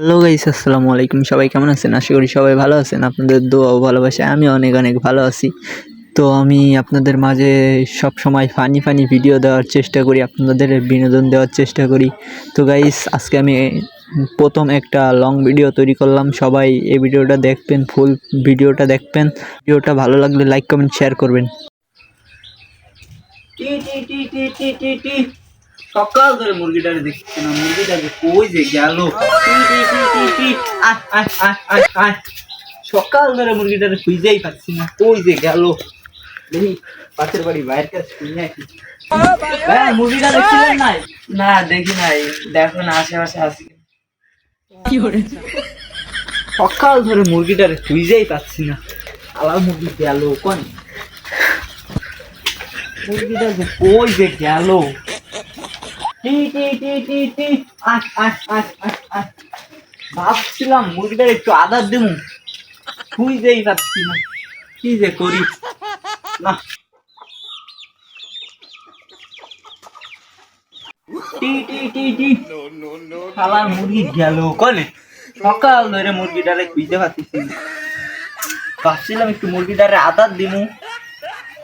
Hello guys, আসসালামু আলাইকুম। সবাই কেমন আছেন? আশা করি সবাই ভালো আছেন। আপনাদের দোয়া ও ভালোবাসায় আমি অনেক অনেক ভালো আছি। তো আমি আপনাদের মাঝে সব সময় ফানি ভিডিও দেওয়ার চেষ্টা করি, আপনাদের বিনোদন দেওয়ার চেষ্টা করি। তো গাইস, আজকে আমি প্রথম একটা লং ভিডিও তৈরি করলাম। সবাই এই ভিডিওটা দেখবেন, ফুল ভিডিওটা দেখবেন। ভিডিওটা ভালো লাগলে লাইক কমেন্ট শেয়ার করবেন। সকাল ধরে মুরগিটারে দেখছি না, মুরগিটা যে কই যে গেল। সকাল ধরে মুরগিটারে খুঁজেই পাচ্ছি না, কই যে গেল। দেখি পাশের বাড়ি বাইরের কাছে শুনে কি মুরগিটা দেখছিলেন নাই? না দেখি নাই, দেখো না আশেপাশে আছে কি করে সকাল ধরে মুরগিটারে খুঁজেই পাচ্ছি না। আলাদা মুরগি গেল কোন, মুরগিটা যে কই যে গেল। ভাবছিলাম মুরগিটার একটু আদার দেব, খুঁজেই পাচ্ছি না, কি যে করি না। শালা মুরগি গেল কনে, সকাল ধরে মুরগিটারে খুঁজতে পাচ্ছি না। ভাবছিলাম একটু মুরগিটারে আদার দিব,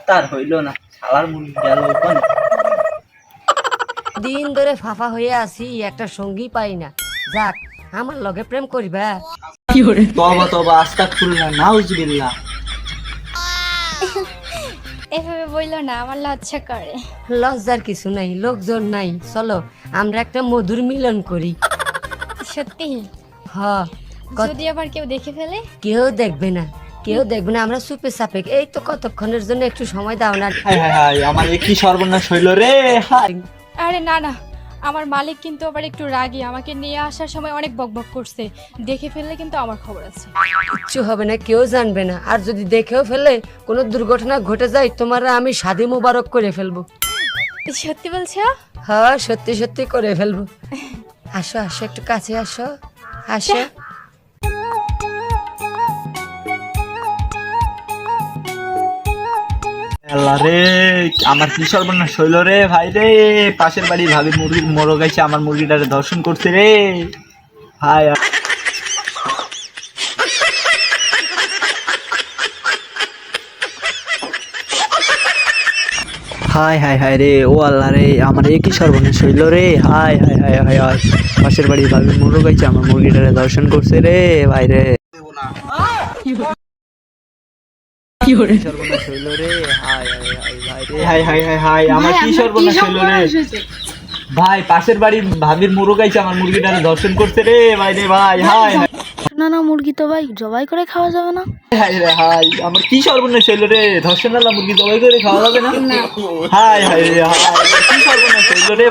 তার হইল না, শালার মুরগি গেল কনে। দিন ধরে ফাফা হয়ে আছি, একটা সঙ্গী পাই না। যাক, আমার লগে প্রেম করিবা। তবা তবা আস্তাগফিরুল্লাহ, নাউজুবিল্লাহ। এভাবে বললো না, আমার লজ্জা করে। লজ্জার কিছু নাই, লোকজন নাই, চলো আমরা একটা মধুর মিলন করি। সত্যি? হ, যদি আবার কেউ দেখে ফেলে? কেউ দেখবে না, কেউ দেখবে না, আমরা সুপে সাপে। এই তো কতক্ষণের জন্য একটু সময় দাও না। হাই হাই হাই, আমার কি সর্বনাশ হইল রে। হাই, আরে না না, আমার মালিক কিন্তু আবার একটু রাগী, আমাকে নিয়ে আসার সময় অনেক বকবক করছে। দেখে ফেললে কিন্তু আমার খবর আছে। কিচ্ছু হবে না, কেউ জানবে না। আর যদি দেখেও ফেলে, কোনো দুর্ঘটনা ঘটে যায়, তোমারা আমি শাদি মুবারক করে ফেলবো। সত্যি বলছো? হ্যাঁ, সত্যি সত্যি করে ফেলবো। আসো আসো, একটু কাছে আসো, আসো। আল্লাহ রে, আমার কি সর্বনাশ হইল রে ভাই রে। পাশের বাড়ি ভাবি মুরগি মরো গাইছে, আমার মুরগিটারে দর্শন করছে রে ভাই। হাই হাই হাই রে, ও আল্লাহ রে, আমার কি সর্বনাশ হইল রে। High high high high high, পাশের বাড়ি ভাবি মরো গাইছে, আমার মুরগিটারে দর্শন করছে রে ভাই রে। সর্বনাশ হইল রে। হাই হাই হাই ভাই রে, হাই হাই হাই হাই, আমার কি সর্বনাশ হইল রে ভাই। পাশের বাড়ি ভাবির মুরো গাইছে, আমার মুরগিটারে দর্শন করছে রে ভাই রে ভাই। হাই হাই, না না, মুরগি তো ভাই জবাই করে খাওয়া যাবে না। হাই রে হাই, আমার কি সর্বনাশ হইল রে। ধর্ষণ মুরগি জবাই করে খাওয়া যাবে না? হাই হাই রে হাই, কি সর্বনাশ হইল রে।